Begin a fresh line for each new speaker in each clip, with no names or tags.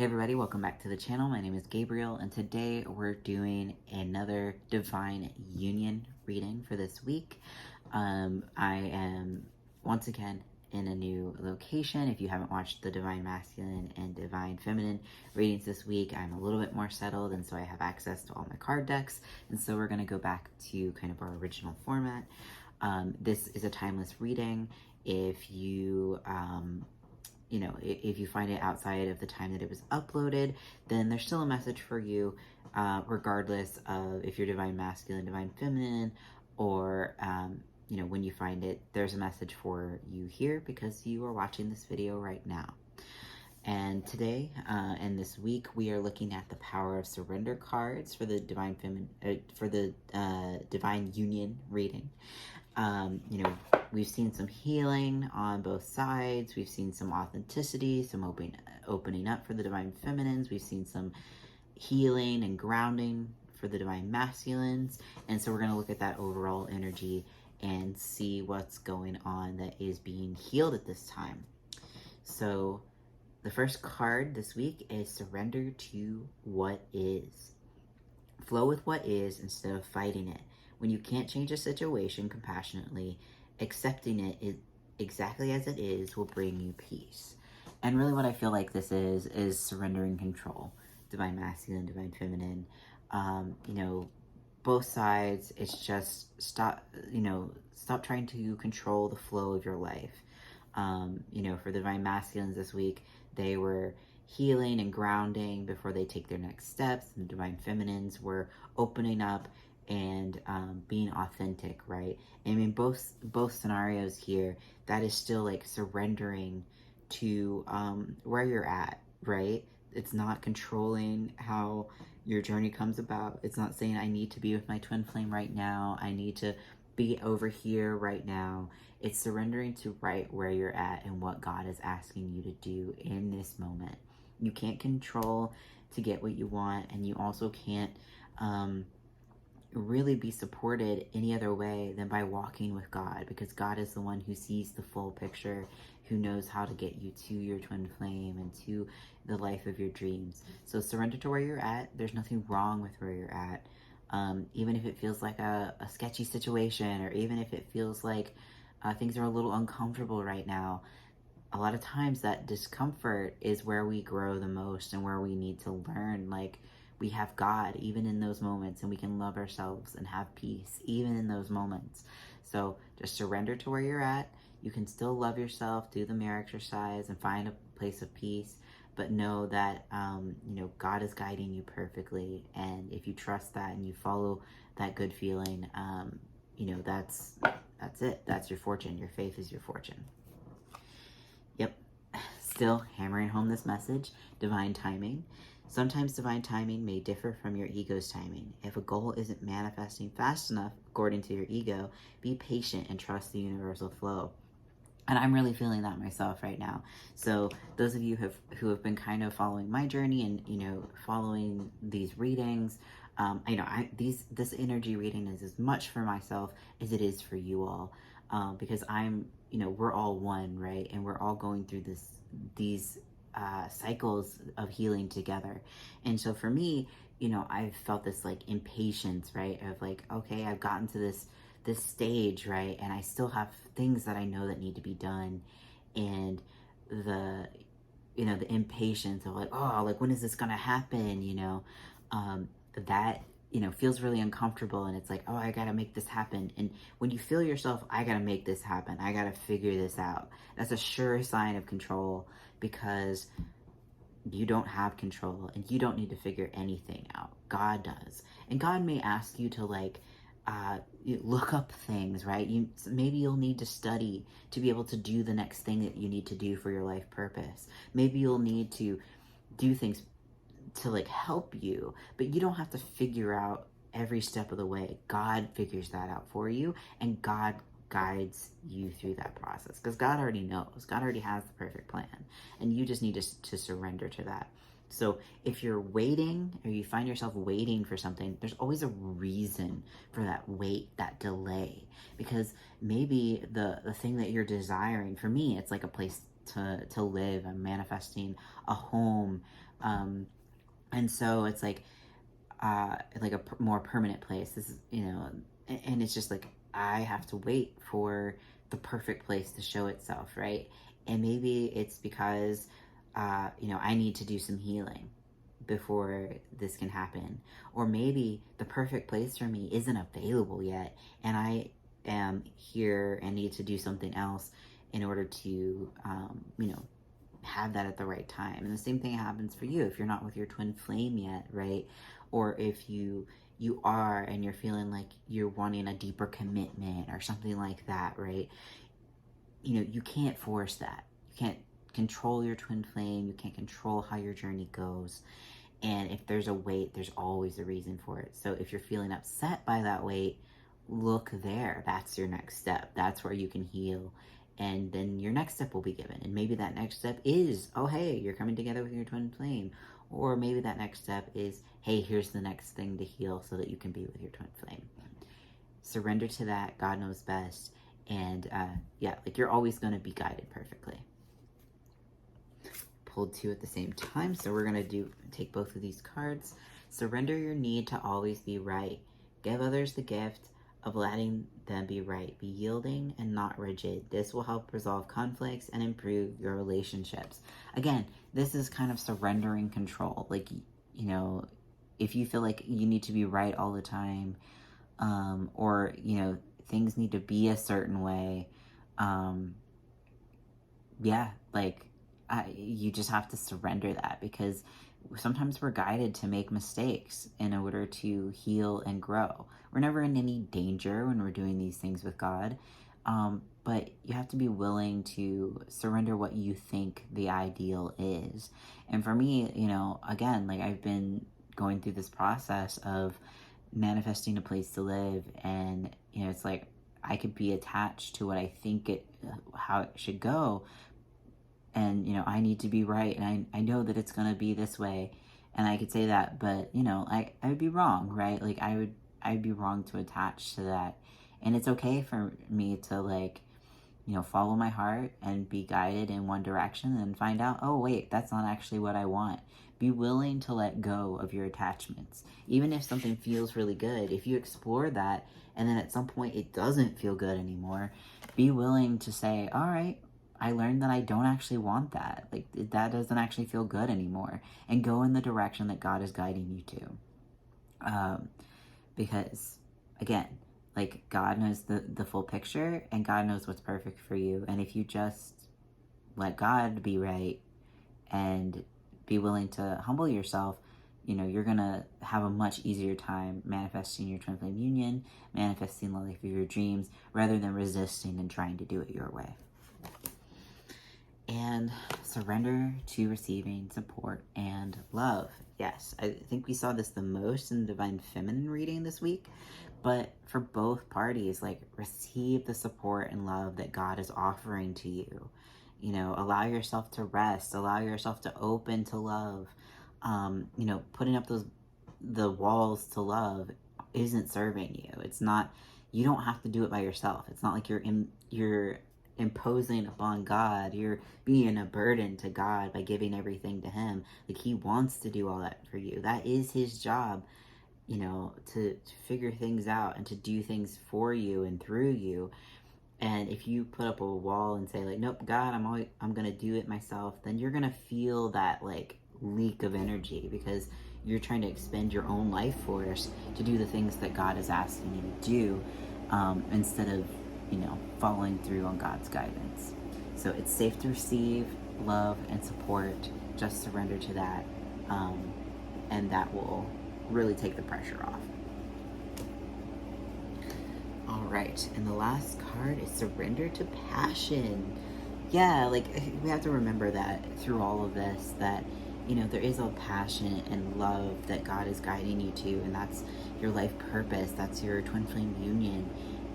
Hey everybody, welcome back to the channel. My name is Gabriel, and today we're doing another Divine Union reading for this week. I am once again in a new location. If you haven't watched the Divine Masculine and Divine Feminine readings this week, I'm a little bit more settled, and so I have access to all my card decks, and so we're going to go back to kind of our original format. This is a timeless reading. If you if you find it outside of the time that it was uploaded, then there's still a message for you, regardless of if you're divine masculine, divine feminine, or, when you find it, there's a message for you here because you are watching this video right now. And today, and this week, we are looking at the Power of Surrender cards for the Divine Divine Union reading. We've seen some healing on both sides. We've seen some authenticity, some opening up for the Divine Feminines. We've seen some healing and grounding for the Divine Masculines. And so we're going to look at that overall energy and see what's going on that is being healed at this time. So the first card this week is Surrender to What Is. Flow with what is instead of fighting it. When you can't change a situation compassionately, accepting it exactly as it is will bring you peace. And really what I feel like this is surrendering control. Divine masculine, divine feminine. Both sides, it's just stop trying to control the flow of your life. For the divine masculines this week, they were healing and grounding before they take their next steps. And the divine feminines were opening up and being authentic, right? I mean, both scenarios here, that is still like surrendering to where you're at, right? It's not controlling how your journey comes about. It's not saying I need to be with my twin flame right now. I need to be over here right now. It's surrendering to right where you're at and what God is asking you to do in this moment. You can't control to get what you want, and you also can't really be supported any other way than by walking with God, because God is the one who sees the full picture, who knows how to get you to your twin flame and to the life of your dreams. So surrender to where you're at. There's nothing wrong with where you're at. Even if it feels like a sketchy situation, or even if it feels like things are a little uncomfortable right now, a lot of times that discomfort is where we grow the most and where we need to learn. Like, we have God even in those moments, and we can love ourselves and have peace even in those moments. So just surrender to where you're at. You can still love yourself, do the mirror exercise, and find a place of peace. But know that, God is guiding you perfectly. And if you trust that and you follow that good feeling, that's it. That's your fortune. Your faith is your fortune. Yep. Still hammering home this message, divine timing. Sometimes divine timing may differ from your ego's timing. If a goal isn't manifesting fast enough according to your ego, be patient and trust the universal flow. And I'm really feeling that myself right now. So those of you who have been kind of following my journey and, following these readings, this energy reading is as much for myself as it is for you all. Because we're all one, right? And we're all going through these cycles of healing together. And so for me, I've felt this like impatience, right? Of like, okay, I've gotten to this stage, right? And I still have things that I know that need to be done. And the impatience of like, oh, like, when is this gonna happen? That feels really uncomfortable, and it's like, oh, I gotta make this happen. And when you feel yourself, I gotta make this happen, I gotta figure this out, that's a sure sign of control, because you don't have control and you don't need to figure anything out. God does. And God may ask you to look up things, right? Maybe you'll need to study to be able to do the next thing that you need to do for your life purpose. Maybe you'll need to do things to help you, but you don't have to figure out every step of the way. God figures that out for you, and God guides you through that process, because God already knows. God already has the perfect plan, and you just need to surrender to that. So if you're waiting, or you find yourself waiting for something, there's always a reason for that wait, that delay, because maybe the thing that you're desiring, for me, it's like a place to live. I'm manifesting a home, And so it's like a more permanent place. This is, and it's just like I have to wait for the perfect place to show itself, right? And maybe it's because I need to do some healing before this can happen, or maybe the perfect place for me isn't available yet, and I am here and need to do something else in order to have that at the right time. And the same thing happens for you if you're not with your twin flame yet, right? Or if you are and you're feeling like you're wanting a deeper commitment or something like that, right? You can't force that. You can't control your twin flame. You can't control how your journey goes. And if there's a wait, there's always a reason for it. So if you're feeling upset by that wait, look there. That's your next step. That's where you can heal. And then your next step will be given. And maybe that next step is, oh, hey, you're coming together with your twin flame. Or maybe that next step is, hey, here's the next thing to heal so that you can be with your twin flame. Surrender to that. God knows best. And you're always going to be guided perfectly. Pulled two at the same time. So we're going to take both of these cards. Surrender your need to always be right. Give others the gift of letting them be right. Be yielding and not rigid. This will help resolve conflicts and improve your relationships. Again, this is kind of surrendering control. Like, if you feel like you need to be right all the time, or, things need to be a certain way, you just have to surrender that, because sometimes we're guided to make mistakes in order to heal and grow. We're never in any danger when we're doing these things with God, but you have to be willing to surrender what you think the ideal is. And for me, again, like I've been going through this process of manifesting a place to live, and it's like I could be attached to what I think how it should go, and I need to be right, and I know that it's gonna be this way, and I could say that, but I would be wrong, right? Like I'd be wrong to attach to that, and it's okay for me to follow my heart and be guided in one direction and find out, oh wait, that's not actually what I want. Be willing to let go of your attachments. Even if something feels really good, if you explore that and then at some point it doesn't feel good anymore, be willing to say, all right, I learned that I don't actually want that. Like, that doesn't actually feel good anymore. And go in the direction that God is guiding you to. Because, again, like, God knows the full picture, and God knows what's perfect for you. And if you just let God be right and be willing to humble yourself, you're going to have a much easier time manifesting your twin flame union, manifesting the life of your dreams, rather than resisting and trying to do it your way. And surrender to receiving support and love. Yes, I think we saw this the most in the Divine Feminine reading this week, but for both parties, receive the support and love that God is offering to you. Allow yourself to rest, allow yourself to open to love. Putting up the walls to love isn't serving you. It's not, you don't have to do it by yourself. It's not like you're imposing upon God, you're being a burden to God by giving everything to him. Like, he wants to do all that for you. That is his job, to figure things out and to do things for you and through you. And if you put up a wall and say nope, God, I'm gonna do it myself, then you're gonna feel that leak of energy, because you're trying to expend your own life force to do the things that God is asking you to do, instead of following through on God's guidance. So it's safe to receive love and support. Just surrender to that, and that will really take the pressure off. All right, and the last card is surrender to passion. Yeah, we have to remember that through all of this, that there is a passion and love that God is guiding you to, and that's your life purpose. That's your twin flame union.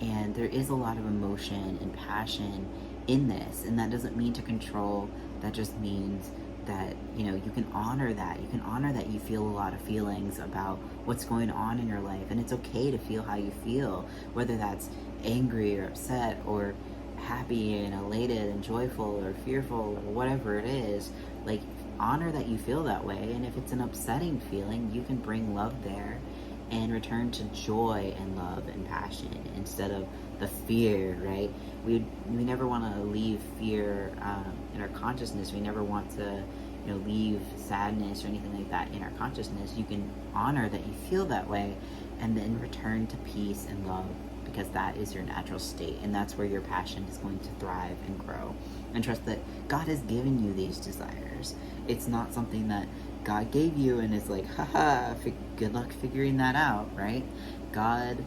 And there is a lot of emotion and passion in this. And that doesn't mean to control. That just means that, you can honor that. You can honor that you feel a lot of feelings about what's going on in your life. And it's okay to feel how you feel, whether that's angry or upset or happy and elated and joyful or fearful or whatever it is. honor that you feel that way. And if it's an upsetting feeling, you can bring love there and return to joy and love and passion instead of the fear, right? We never want to leave fear in our consciousness. We never want to, leave sadness or anything like that in our consciousness. You can honor that you feel that way and then return to peace and love, because that is your natural state, and that's where your passion is going to thrive and grow. And trust that God has given you these desires. It's not something that God gave you and it's like, haha, good luck figuring that out, right? God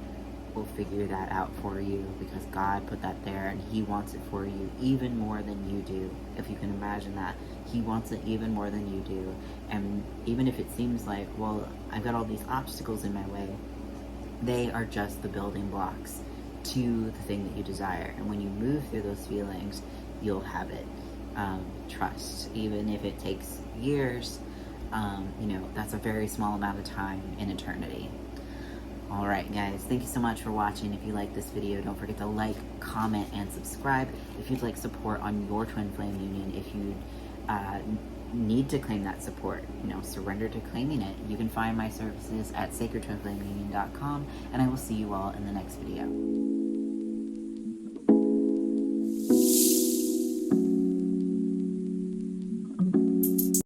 will figure that out for you, because God put that there and He wants it for you even more than you do. If you can imagine that, He wants it even more than you do. And even if it seems like, well, I've got all these obstacles in my way, they are just the building blocks to the thing that you desire. And when you move through those feelings, you'll have it. Trust, even if it takes years, that's a very small amount of time in eternity. All right, guys, thank you so much for watching. If you like this video, don't forget to like, comment, and subscribe. If you'd like support on your twin flame union, if you need to claim that support, surrender to claiming it, you can find my services at sacredtwinflameunion.com, and I will see you all in the next video.